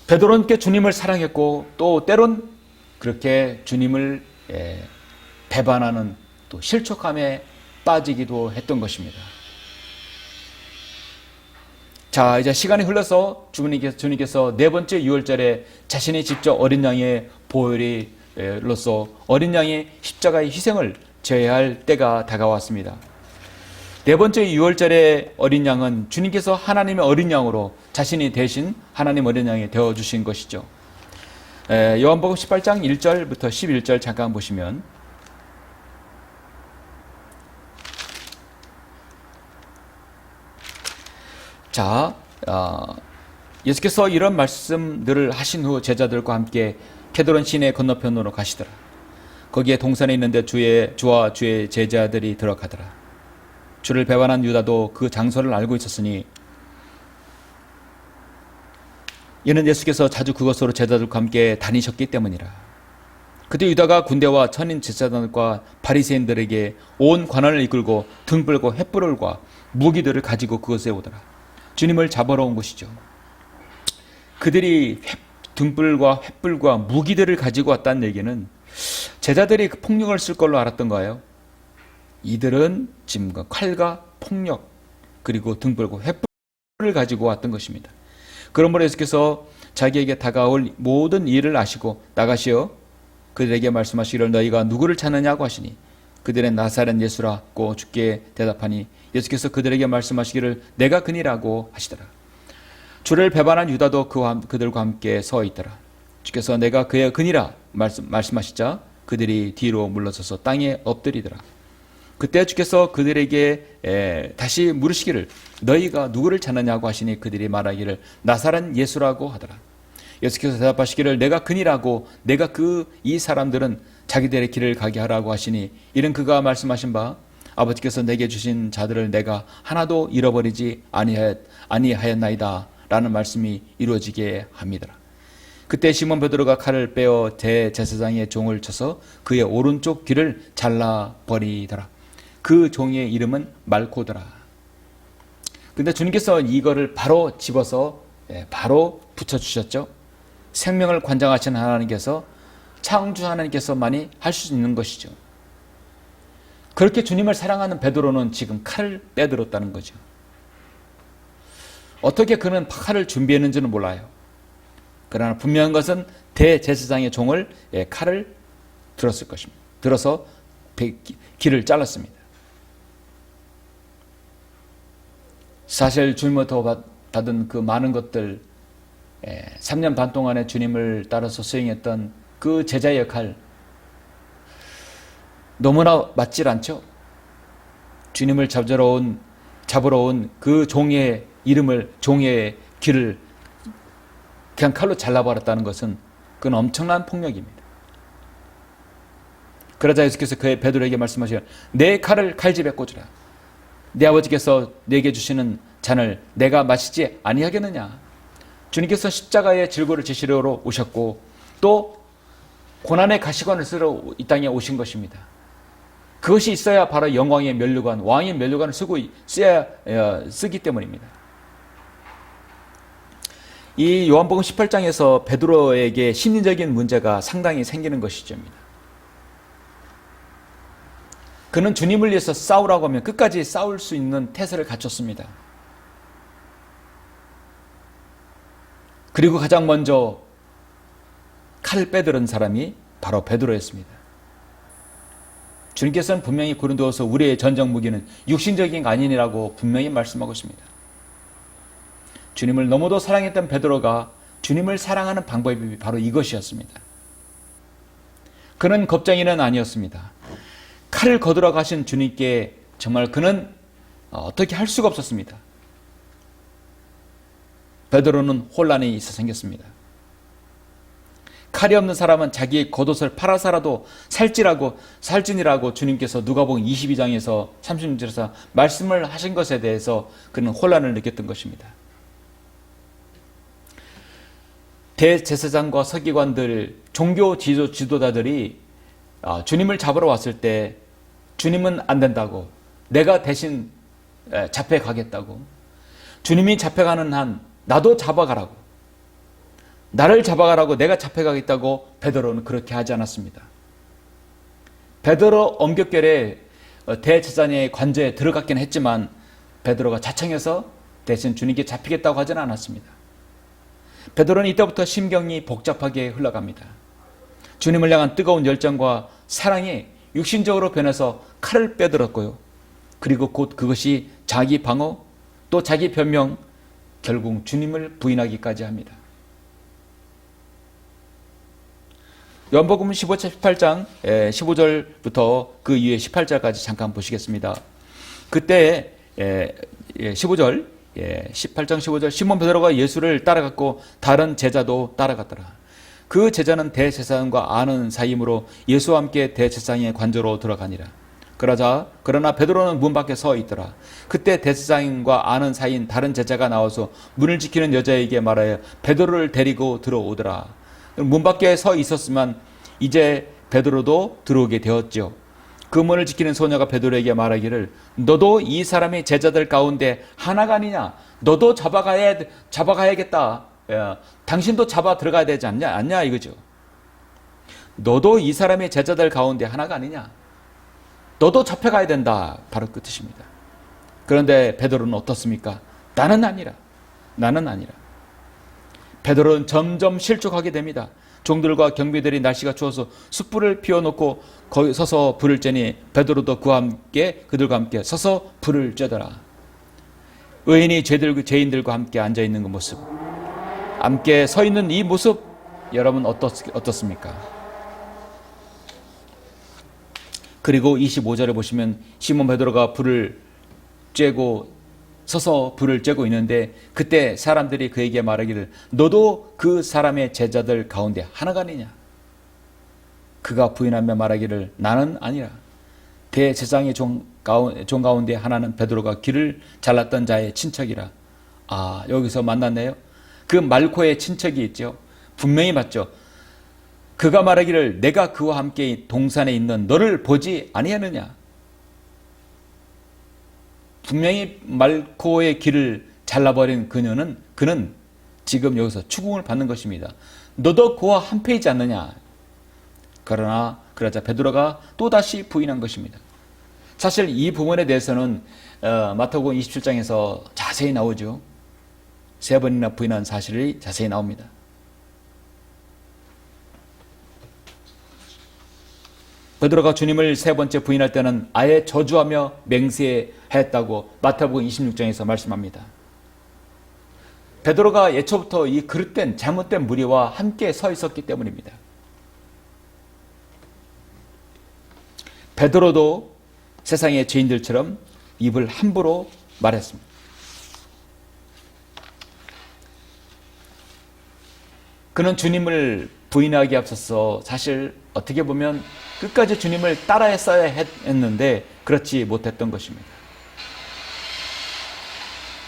베드로는 주님을 사랑했고 또 때론 그렇게 주님을 배반하는 또 실족함에 빠지기도 했던 것입니다. 자, 이제 시간이 흘러서 주님께서 네 번째 유월절에 자신이 직접 어린 양의 보혈로서 어린 양의 십자가의 희생을 제할 때가 다가왔습니다. 네 번째 유월절의 어린 양은 주님께서 하나님의 어린 양으로 자신이 대신 하나님 어린 양이 되어주신 것이죠. 요한복음 18장 1절부터 11절 잠깐 보시면 자, 예수께서 이런 말씀들을 하신 후 제자들과 함께 케드론 시내 건너편으로 가시더라. 거기에 동산에 있는데 주와 주의 제자들이 들어가더라. 주를 배반한 유다도 그 장소를 알고 있었으니 이는 예수께서 자주 그곳으로 제자들과 함께 다니셨기 때문이라. 그때 유다가 군대와 천인 제사장들과 바리새인들에게 온 관원을 이끌고 등불과 횃불과 무기들을 가지고 그곳에 오더라. 주님을 잡으러 온 것이죠. 그들이 등불과 횃불과 무기들을 가지고 왔다는 얘기는 제자들이 그 폭력을 쓸 걸로 알았던 거예요. 이들은 짐과 칼과 폭력 그리고 등불과 횃불을 가지고 왔던 것입니다. 그러므로 예수께서 자기에게 다가올 모든 일을 아시고 나가시어 그들에게 말씀하시기를 너희가 누구를 찾느냐고 하시니 그들의 나사렛 예수라고 주께 대답하니 예수께서 그들에게 말씀하시기를 내가 그니라고 하시더라. 주를 배반한 유다도 그들과 함께 서 있더라. 주께서 내가 그의 그니라 말씀하시자 그들이 뒤로 물러서서 땅에 엎드리더라. 그때 주께서 그들에게 다시 물으시기를 너희가 누구를 찾느냐고 하시니 그들이 말하기를 나사렛 예수라고 하더라. 예수께서 대답하시기를 내가 그니라고 내가 이 사람들은 자기들의 길을 가게 하라고 하시니 이는 그가 말씀하신 바 아버지께서 내게 주신 자들을 내가 하나도 잃어버리지 아니하였나이다 라는 말씀이 이루어지게 합니다. 그때 시몬 베드로가 칼을 빼어 대제사장의 종을 쳐서 그의 오른쪽 귀를 잘라버리더라. 그 종의 이름은 말코더라. 근데 주님께서 이거를 바로 집어서 바로 붙여주셨죠. 생명을 관장하시는 하나님께서 창조 하나님께서만이 할 수 있는 것이죠. 그렇게 주님을 사랑하는 베드로는 지금 칼을 빼들었다는 거죠. 어떻게 그는 칼을 준비했는지는 몰라요. 그러나 분명한 것은 대제사장의 종을 칼을 들었을 것입니다. 들어서 귀를 잘랐습니다. 사실 주님부터 받은 그 많은 것들 3년 반 동안에 주님을 따라서 수행했던 그 제자의 역할 너무나 맞질 않죠? 주님을 잡으러 온 그 종의 이름을, 종의 길을 그냥 칼로 잘라버렸다는 것은 그건 엄청난 폭력입니다. 그러자 예수께서 그의 베드로에게 말씀하시기를 내 칼을 칼집에 꽂으라. 내 아버지께서 내게 주시는 잔을 내가 마시지 아니하겠느냐. 주님께서 십자가의 질고를 지시러 오셨고 또 고난의 가시관을 쓰러 이 땅에 오신 것입니다. 그것이 있어야 바로 영광의 면류관, 왕의 면류관을 쓰기 때문입니다. 이 요한복음 18장에서 베드로에게 심리적인 문제가 상당히 생기는 것이죠. 그는 주님을 위해서 싸우라고 하면 끝까지 싸울 수 있는 태세를 갖췄습니다. 그리고 가장 먼저 칼을 빼들은 사람이 바로 베드로였습니다. 주님께서는 분명히 고린도후서 우리의 전쟁 무기는 육신적인 게 아니라고 분명히 말씀하고 있습니다. 주님을 너무도 사랑했던 베드로가 주님을 사랑하는 방법이 바로 이것이었습니다. 그는 겁쟁이는 아니었습니다. 칼을 거두러 가신 주님께 정말 그는 어떻게 할 수가 없었습니다. 베드로는 혼란이 있어 생겼습니다. 칼이 없는 사람은 자기의 겉옷을 팔아서라도 살찐이라고 주님께서 누가복음 22장에서 36절에서 말씀을 하신 것에 대해서 그는 혼란을 느꼈던 것입니다. 대제사장과 서기관들, 종교 지도자들이 주님을 잡으러 왔을 때 주님은 안 된다고, 내가 대신 잡혀가겠다고, 주님이 잡혀가는 한 나도 잡아가라고, 나를 잡아가라고 내가 잡혀가겠다고 베드로는 그렇게 하지 않았습니다. 베드로 엄격결에 대제사장의 관저에 들어갔긴 했지만 베드로가 자청해서 대신 주님께 잡히겠다고 하지는 않았습니다. 베드로는 이때부터 심경이 복잡하게 흘러갑니다. 주님을 향한 뜨거운 열정과 사랑이 육신적으로 변해서 칼을 빼들었고요. 그리고 곧 그것이 자기 방어 또 자기 변명, 결국 주님을 부인하기까지 합니다. 요한복음 18장 15절부터 그 이후에 18절까지 잠깐 보시겠습니다. 그때 15절 18장 15절 시몬 베드로가 예수를 따라갔고 다른 제자도 따라갔더라. 그 제자는 대제사장과 아는 사이므로 예수와 함께 대제사장의 관저로 들어가니라. 그러나 베드로는 문 밖에 서 있더라. 그때 대제사장과 아는 사이인 다른 제자가 나와서 문을 지키는 여자에게 말하여 베드로를 데리고 들어오더라. 문 밖에 서 있었지만 이제 베드로도 들어오게 되었죠. 그 문을 지키는 소녀가 베드로에게 말하기를 너도 이 사람의 제자들 가운데 하나가 아니냐? 너도 잡아가야겠다. 당신도 잡아 들어가야 되지 않냐 이거죠. 너도 이 사람의 제자들 가운데 하나가 아니냐? 너도 잡혀가야 된다. 바로 그 뜻입니다. 그런데 베드로는 어떻습니까? 나는 아니라. 베드로는 점점 실족하게 됩니다. 종들과 경비들이 날씨가 추워서 숯불을 피워놓고 거기 서서 불을 쬐니 베드로도 그들과 함께 서서 불을 쬐더라. 의인이 죄인들과 함께 앉아있는 그 모습, 함께 서 있는 이 모습, 여러분 어떻습니까? 그리고 25절에 보시면 시몬 베드로가 불을 쬐고 서서 불을 쬐고 있는데 그때 사람들이 그에게 말하기를 너도 그 사람의 제자들 가운데 하나가 아니냐? 그가 부인하며 말하기를 나는 아니라. 대제사장의 종 가운데 하나는 베드로가 길을 잘랐던 자의 친척이라. 여기서 만났네요. 그 말코의 친척이 있죠. 분명히 맞죠. 그가 말하기를 내가 그와 함께 동산에 있는 너를 보지 아니하느냐? 분명히 말코의 길을 잘라버린 그는 지금 여기서 추궁을 받는 것입니다. 너도 그와 한패이지 않느냐? 그러자 베드로가 또다시 부인한 것입니다. 사실 이 부분에 대해서는 마태복음 27장에서 자세히 나오죠. 3번이나 부인한 사실이 자세히 나옵니다. 베드로가 주님을 3번째 부인할 때는 아예 저주하며 맹세했다고 마태복음 26장에서 말씀합니다. 베드로가 예초부터 이 그릇된 잘못된 무리와 함께 서 있었기 때문입니다. 베드로도 세상의 죄인들처럼 입을 함부로 말했습니다. 그는 주님을 부인하기에 앞서서 사실 어떻게 보면 끝까지 주님을 따라했어야 했는데 그렇지 못했던 것입니다.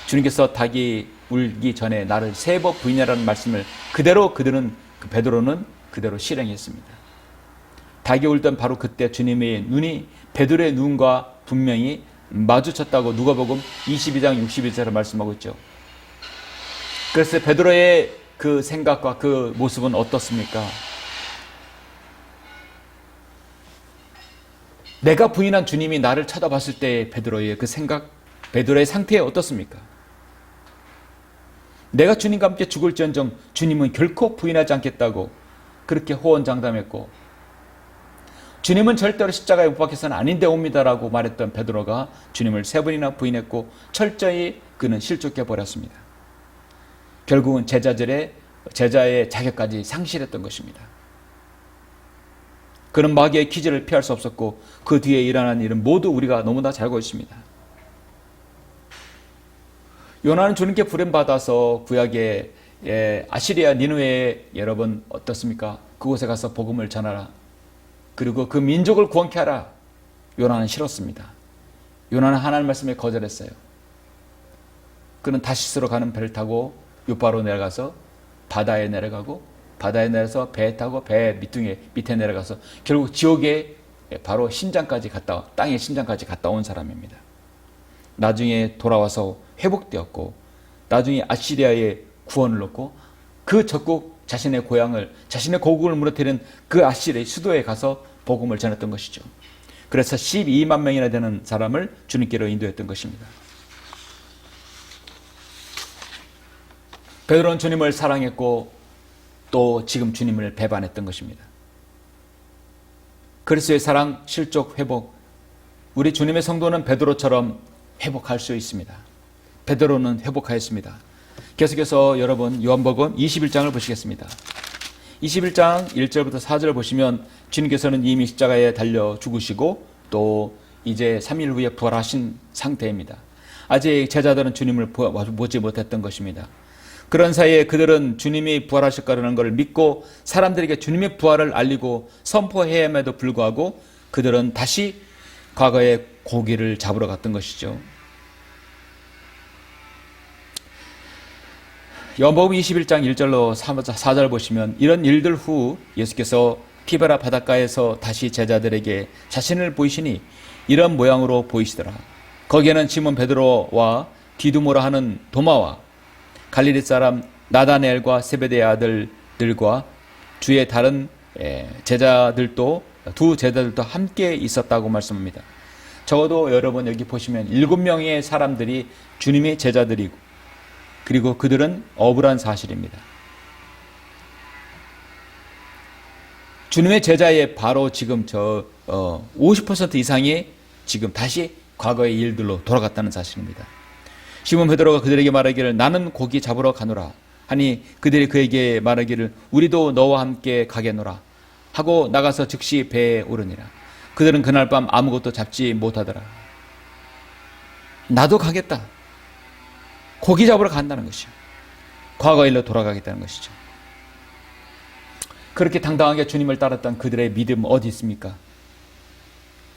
주님께서 닭이 울기 전에 나를 3번 부인하라는 말씀을 그대로 베드로는 그대로 실행했습니다. 닭이 울던 바로 그때 주님의 눈이 베드로의 눈과 분명히 마주쳤다고 누가복음 22장 62절에 말씀하고 있죠. 그래서 베드로의 그 생각과 그 모습은 어떻습니까? 내가 부인한 주님이 나를 쳐다봤을 때 베드로의 그 생각, 베드로의 상태에 어떻습니까? 내가 주님과 함께 죽을지언정 주님은 결코 부인하지 않겠다고 그렇게 호언장담했고, 주님은 절대로 십자가에 못 박혀서는 아닌데 옵니다라고 말했던 베드로가 주님을 3번이나 부인했고 철저히 그는 실족해 버렸습니다. 결국은 제자의 자격까지 상실했던 것입니다. 그는 마귀의 퀴즈를 피할 수 없었고 그 뒤에 일어난 일은 모두 우리가 너무나 잘 알고 있습니다. 요나는 주님께 부름받아서 구약의 아시리아 니느웨에 여러분 어떻습니까? 그곳에 가서 복음을 전하라. 그리고 그 민족을 구원케 하라. 요나는 싫었습니다. 요나는 하나님 말씀에 거절했어요. 그는 다시스로 가는 배를 타고 요바로 내려가서 바다에 내려가고 바다에 내려서 배 타고 배 밑에 내려가서 결국 지옥의 바로 심장까지 땅의 심장까지 갔다 온 사람입니다. 나중에 돌아와서 회복되었고 나중에 아시리아의 구원을 얻고 그 적국 자신의 고향을 자신의 고국을 무너뜨린 그 아시리아의 수도에 가서 복음을 전했던 것이죠. 그래서 12만 명이나 되는 사람을 주님께로 인도했던 것입니다. 베드로는 주님을 사랑했고 또 지금 주님을 배반했던 것입니다. 그리스도의 사랑, 실족, 회복. 우리 주님의 성도는 베드로처럼 회복할 수 있습니다. 베드로는 회복하였습니다. 계속해서 여러분 요한복음 21장을 보시겠습니다. 21장 1절부터 4절을 보시면 주님께서는 이미 십자가에 달려 죽으시고 또 이제 3일 후에 부활하신 상태입니다. 아직 제자들은 주님을 보지 못했던 것입니다. 그런 사이에 그들은 주님이 부활하실 거라는 것을 믿고 사람들에게 주님의 부활을 알리고 선포해야함에도 불구하고 그들은 다시 과거의 고기를 잡으러 갔던 것이죠. 요한복음 21장 1절로 4절 보시면 이런 일들 후 예수께서 티베라 바닷가에서 다시 제자들에게 자신을 보이시니 이런 모양으로 보이시더라. 거기에는 시몬 베드로와 디두모라 하는 도마와 갈릴리 사람 나다네엘과 세베대의 아들들과 주의 다른 제자들도 두 제자들도 함께 있었다고 말씀합니다. 적어도 여러분 여기 보시면 7명의 사람들이 주님의 제자들이고 그리고 그들은 억울한 사실입니다. 주님의 제자의 바로 지금 50% 이상이 지금 다시 과거의 일들로 돌아갔다는 사실입니다. 시몬 베드로가 그들에게 말하기를 나는 고기 잡으러 가노라 하니 그들이 그에게 말하기를 우리도 너와 함께 가겠노라 하고 나가서 즉시 배에 오르니라. 그들은 그날 밤 아무것도 잡지 못하더라. 나도 가겠다. 고기 잡으러 간다는 것이죠. 과거 일로 돌아가겠다는 것이죠. 그렇게 당당하게 주님을 따랐던 그들의 믿음 어디 있습니까?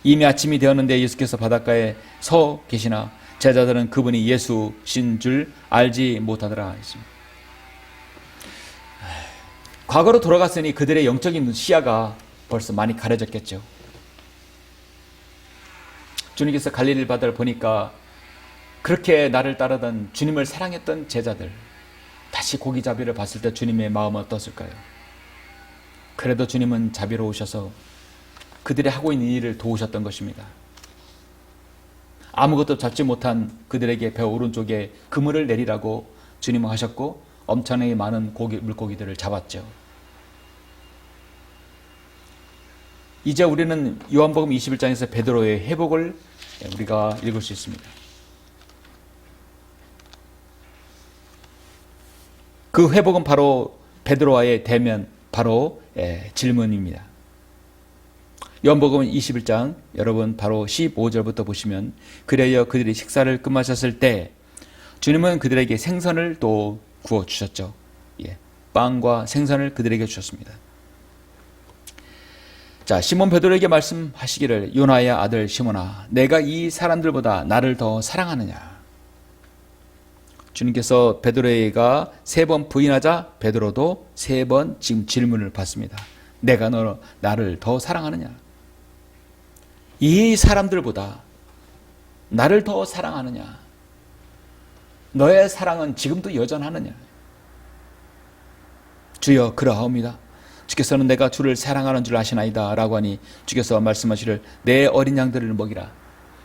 이미 아침이 되었는데 예수께서 바닷가에 서 계시나 제자들은 그분이 예수신 줄 알지 못하더라 했습니다. 과거로 돌아갔으니 그들의 영적인 시야가 벌써 많이 가려졌겠죠. 주님께서 갈릴리 바다를 보니까 그렇게 나를 따르던 주님을 사랑했던 제자들 다시 고기잡이를 봤을 때 주님의 마음은 어떻을까요? 그래도 주님은 자비로우셔서 그들이 하고 있는 일을 도우셨던 것입니다. 아무것도 잡지 못한 그들에게 배 오른쪽에 그물을 내리라고 주님은 하셨고 엄청나게 많은 물고기들을 잡았죠. 이제 우리는 요한복음 21장에서 베드로의 회복을 우리가 읽을 수 있습니다. 그 회복은 바로 베드로와의 대면, 바로 질문입니다. 요한복음 21장 여러분 바로 15절부터 보시면 그리하여 그들이 식사를 끝마쳤을 때 주님은 그들에게 생선을 또 구워 주셨죠. 예, 빵과 생선을 그들에게 주셨습니다. 자, 시몬 베드로에게 말씀하시기를 요나의 아들 시몬아, 내가 이 사람들보다 나를 더 사랑하느냐? 주님께서 베드로가 3번 부인하자 베드로도 3번 지금 질문을 받습니다. 내가 나를 더 사랑하느냐? 이 사람들보다 나를 더 사랑하느냐? 너의 사랑은 지금도 여전하느냐? 주여 그러하옵니다. 주께서는 내가 주를 사랑하는 줄 아시나이다 라고 하니 주께서 말씀하시를 내 어린 양들을 먹이라.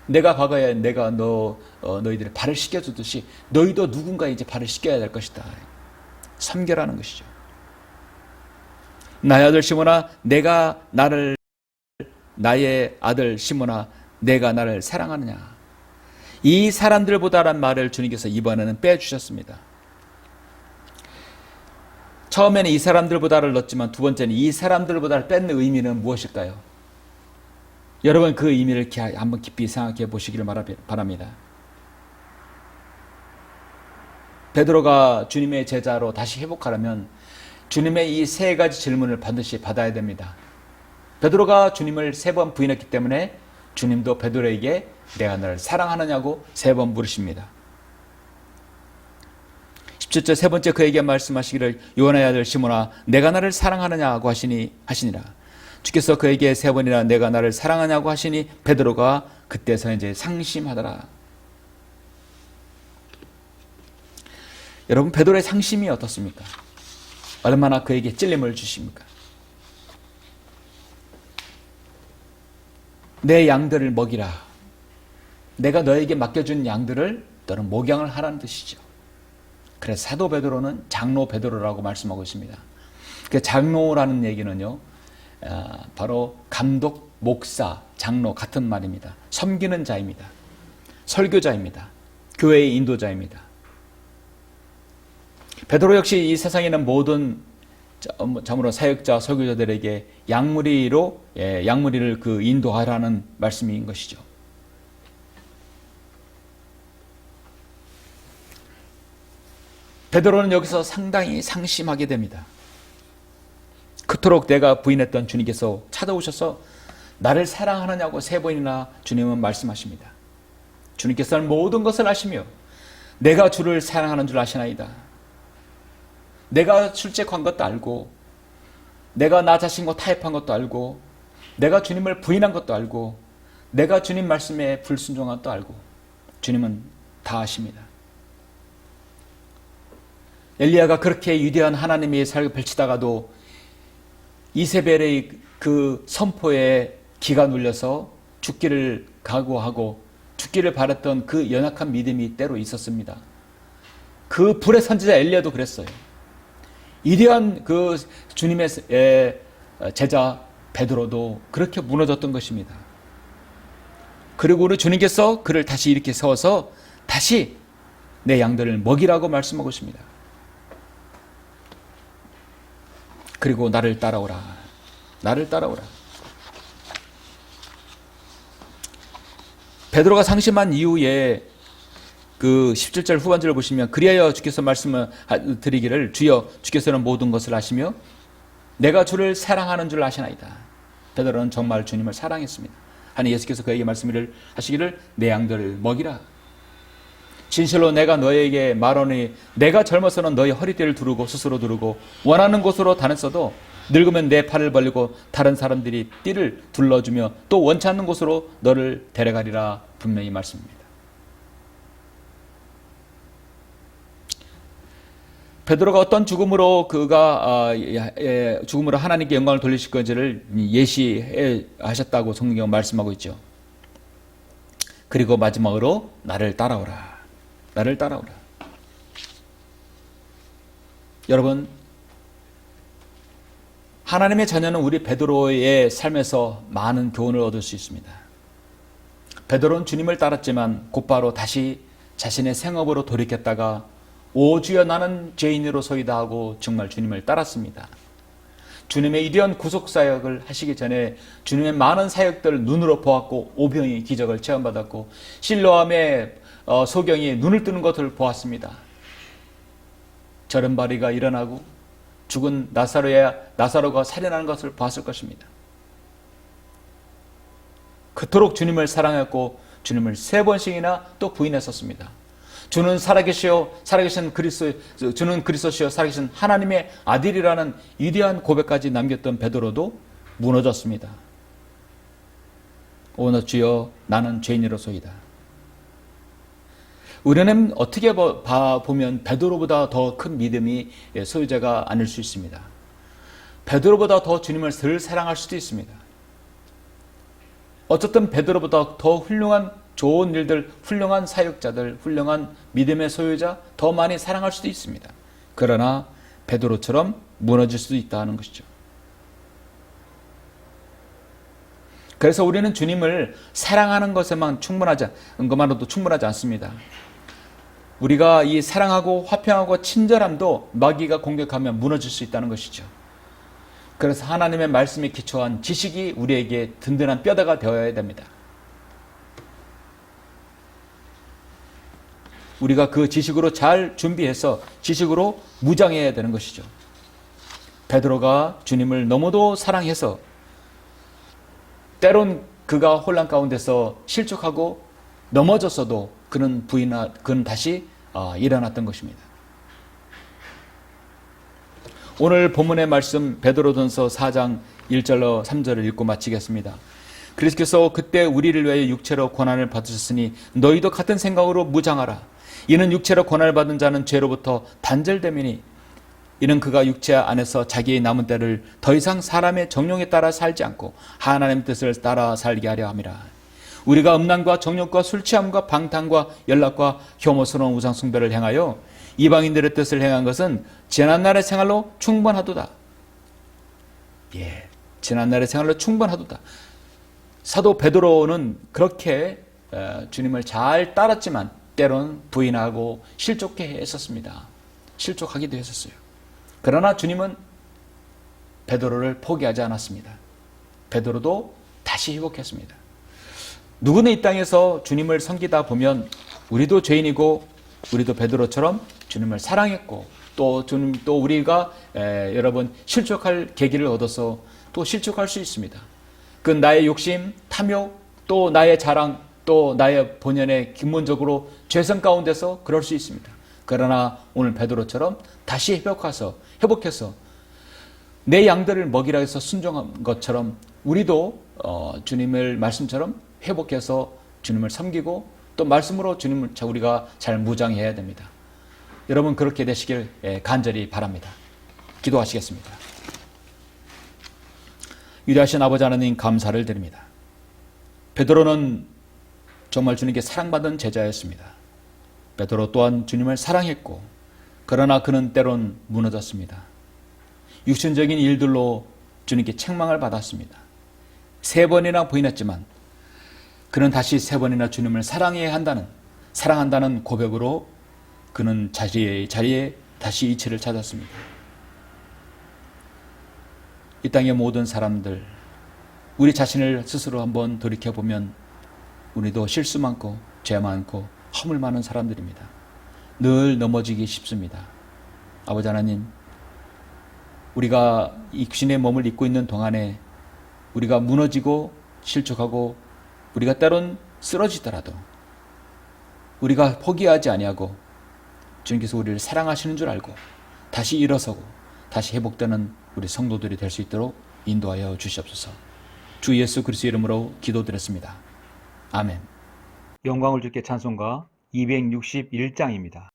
내가 과거에 내가 너희들의 발을 씻겨주듯이 너희도 누군가의 이제 발을 씻겨야 될 것이다. 섬겨라는 것이죠. 나의 아들 시몬아, 나의 아들 시몬아, 내가 나를 사랑하느냐? 이 사람들보다란 말을 주님께서 이번에는 빼주셨습니다. 처음에는 이 사람들보다를 넣었지만 두 번째는 이 사람들보다를 뺀 의미는 무엇일까요? 여러분 그 의미를 한번 깊이 생각해 보시기를 바랍니다. 베드로가 주님의 제자로 다시 회복하려면 주님의 이 3가지 질문을 반드시 받아야 됩니다. 베드로가 주님을 3번 부인했기 때문에 주님도 베드로에게 내가 너를 사랑하느냐고 3번 물으십니다. 17절 3번째 그에게 말씀하시기를 요나의 아들 시몬아, 내가 나를 사랑하느냐고 하시니라. 주께서 그에게 3번이나 내가 나를 사랑하냐고 하시니 베드로가 그때서 이제 상심하더라. 여러분 베드로의 상심이 어떻습니까? 얼마나 그에게 찔림을 주십니까? 내 양들을 먹이라. 내가 너에게 맡겨준 양들을 너는 목양을 하라는 뜻이죠. 그래서 사도 베드로는 장로 베드로라고 말씀하고 있습니다. 그 장로라는 얘기는요, 바로 감독, 목사, 장로 같은 말입니다. 섬기는 자입니다. 설교자입니다. 교회의 인도자입니다. 베드로 역시 이 세상에 있는 모든 참으로 사역자, 설교자들에게 양무리를 그 인도하라는 말씀인 것이죠. 베드로는 여기서 상당히 상심하게 됩니다. 그토록 내가 부인했던 주님께서 찾아오셔서 나를 사랑하느냐고 3번이나 주님은 말씀하십니다. 주님께서는 모든 것을 아시며 내가 주를 사랑하는 줄 아시나이다. 내가 출첵한 것도 알고 내가 나 자신과 타협한 것도 알고 내가 주님을 부인한 것도 알고 내가 주님 말씀에 불순종한 것도 알고 주님은 다 아십니다. 엘리야가 그렇게 위대한 하나님의 사역을 펼치다가도 이세벨의 그 선포에 기가 눌려서 죽기를 각오하고 죽기를 바랐던 그 연약한 믿음이 때로 있었습니다. 그 불의 선지자 엘리야도 그랬어요. 위대한 그 주님의 제자 베드로도 그렇게 무너졌던 것입니다. 그리고 우리 주님께서 그를 다시 이렇게 세워서 다시 내 양들을 먹이라고 말씀하고 있습니다. 그리고 나를 따라오라. 나를 따라오라. 베드로가 상심한 이후에 그 17절 후반절을 보시면 그리하여 주께서 말씀을 드리기를 주여 주께서는 모든 것을 아시며 내가 주를 사랑하는 줄 아시나이다. 베드로는 정말 주님을 사랑했습니다. 하니 예수께서 그에게 말씀하시기를 내 양들을 먹이라. 진실로 내가 너에게 말하니 내가 젊어서는 너의 허리띠를 두르고 스스로 두르고 원하는 곳으로 다녔어도 늙으면 내 팔을 벌리고 다른 사람들이 띠를 둘러주며 또 원치 않는 곳으로 너를 데려가리라. 분명히 말씀입니다. 베드로가 어떤 죽음으로 죽음으로 하나님께 영광을 돌리실 건지를 예시하셨다고 성경은 말씀하고 있죠. 그리고 마지막으로 나를 따라오라. 나를 따라오라. 여러분, 하나님의 자녀는 우리 베드로의 삶에서 많은 교훈을 얻을 수 있습니다. 베드로는 주님을 따랐지만 곧바로 다시 자신의 생업으로 돌이켰다가 오 주여 나는 죄인으로소이다 하고 정말 주님을 따랐습니다. 주님의 이대한 구속사역을 하시기 전에 주님의 많은 사역들을 눈으로 보았고 오병이 기적을 체험받았고 실로암의 소경이 눈을 뜨는 것을 보았습니다. 저른바리가 일어나고 죽은 나사로가 살아나는 것을 보았을 것입니다. 그토록 주님을 사랑했고 주님을 3번씩이나 또 부인했었습니다. 주는 살아계신 주는 그리스도시요 살아계신 하나님의 아들이라는 위대한 고백까지 남겼던 베드로도 무너졌습니다. 오너 주여 나는 죄인이로소이다. 우리는 어떻게 보면 베드로보다 더 큰 믿음이 소유자가 아닐 수 있습니다. 베드로보다 더 주님을 덜 사랑할 수도 있습니다. 어쨌든 베드로보다 더 훌륭한 좋은 일들, 훌륭한 사역자들, 훌륭한 믿음의 소유자 더 많이 사랑할 수도 있습니다. 그러나 베드로처럼 무너질 수도 있다는 것이죠. 그래서 우리는 주님을 사랑하는 것에만 것만으로도 충분하지 않습니다. 우리가 이 사랑하고 화평하고 친절함도 마귀가 공격하면 무너질 수 있다는 것이죠. 그래서 하나님의 말씀에 기초한 지식이 우리에게 든든한 뼈대가 되어야 됩니다. 우리가 그 지식으로 잘 준비해서 지식으로 무장해야 되는 것이죠. 베드로가 주님을 너무도 사랑해서 때론 그가 혼란 가운데서 실족하고 넘어졌어도 그는 다시 일어났던 것입니다. 오늘 본문의 말씀 베드로전서 4장 1절로 3절을 읽고 마치겠습니다. 그리스도께서 그때 우리를 위하여 육체로 고난을 받으셨으니 너희도 같은 생각으로 무장하라. 이는 육체로 고난을 받은 자는 죄로부터 단절됨이니 이는 그가 육체 안에서 자기의 남은 때를 더 이상 사람의 정욕에 따라 살지 않고 하나님의 뜻을 따라 살게 하려 함이라. 우리가 음란과 정욕과 술 취함과 방탕과 연락과 혐오스러운 우상 숭배를 행하여 이방인들의 뜻을 행한 것은 지난날의 생활로 충분하도다. 지난날의 생활로 충분하도다. 사도 베드로는 그렇게 주님을 잘 따랐지만 때론 부인하고 실족하기도 했었어요. 그러나 주님은 베드로를 포기하지 않았습니다. 베드로도 다시 회복했습니다. 누구는 이 땅에서 주님을 섬기다 보면 우리도 죄인이고 우리도 베드로처럼 주님을 사랑했고 또 우리가 여러분 실족할 계기를 얻어서 또 실족할 수 있습니다. 그 나의 욕심, 탐욕, 또 나의 자랑, 또 나의 본연의 근본적으로 죄성 가운데서 그럴 수 있습니다. 그러나 오늘 베드로처럼 다시 회복해서 내 양들을 먹이라 해서 순종한 것처럼 우리도 주님을 말씀처럼 회복해서 주님을 섬기고 또 말씀으로 주님을 우리가 잘 무장해야 됩니다. 여러분 그렇게 되시길 간절히 바랍니다. 기도하시겠습니다. 위대하신 아버지 하나님 감사를 드립니다. 베드로는 정말 주님께 사랑받은 제자였습니다. 베드로 또한 주님을 사랑했고 그러나 그는 때론 무너졌습니다. 육신적인 일들로 주님께 책망을 받았습니다. 3번이나 부인했지만 그는 다시 3번이나 주님을 사랑한다는 고백으로 그는 자리에 다시 이치를 찾았습니다. 이 땅의 모든 사람들, 우리 자신을 스스로 한번 돌이켜보면 우리도 실수 많고 죄 많고 허물 많은 사람들입니다. 늘 넘어지기 쉽습니다. 아버지 하나님, 우리가 육신의 몸을 입고 있는 동안에 우리가 무너지고 실족하고 우리가 때론 쓰러지더라도 우리가 포기하지 아니하고 주님께서 우리를 사랑하시는 줄 알고 다시 일어서고 다시 회복되는 우리 성도들이 될 수 있도록 인도하여 주시옵소서. 주 예수 그리스도의 이름으로 기도드렸습니다. 아멘. 영광을 주께 찬송가 261장입니다.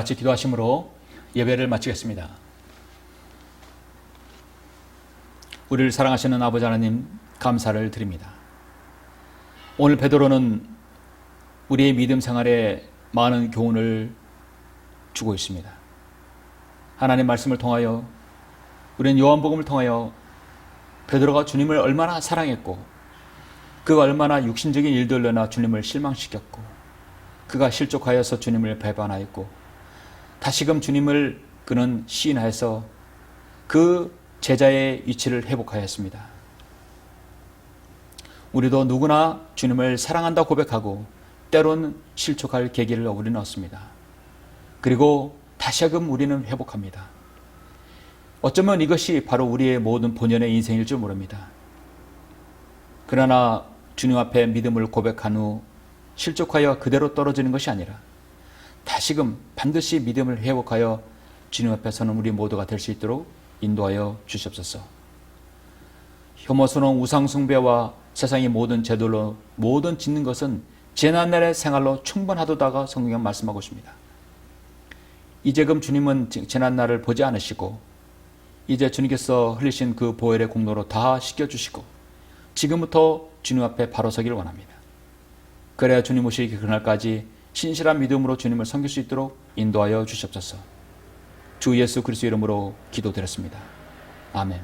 같이 기도하심으로 예배를 마치겠습니다. 우리를 사랑하시는 아버지 하나님, 감사를 드립니다. 오늘 베드로는 우리의 믿음 생활에 많은 교훈을 주고 있습니다. 하나님 말씀을 통하여, 우리는 요한복음을 통하여 베드로가 주님을 얼마나 사랑했고, 그가 얼마나 육신적인 일들로나 주님을 실망시켰고, 그가 실족하여서 주님을 배반하였고, 다시금 주님을 그는 시인하여서 그 제자의 위치를 회복하였습니다. 우리도 누구나 주님을 사랑한다 고백하고 때론 실족할 계기를 우리는 얻습니다. 그리고 다시금 우리는 회복합니다. 어쩌면 이것이 바로 우리의 모든 본연의 인생일 줄 모릅니다. 그러나 주님 앞에 믿음을 고백한 후 실족하여 그대로 떨어지는 것이 아니라 다시금 반드시 믿음을 회복하여 주님 앞에 서는 우리 모두가 될 수 있도록 인도하여 주시옵소서. 혐오스러운 우상숭배와 세상의 모든 제도로 모든 짓는 것은 재난날의 생활로 충분하도다가 성경은 말씀하고 있습니다. 이제금 주님은 재난날을 보지 않으시고 이제 주님께서 흘리신 그 보혈의 공로로 다 씻겨주시고 지금부터 주님 앞에 바로 서기를 원합니다. 그래야 주님 오시기 그날까지 신실한 믿음으로 주님을 섬길 수 있도록 인도하여 주시옵소서. 주 예수 그리스도 이름으로 기도드렸습니다. 아멘.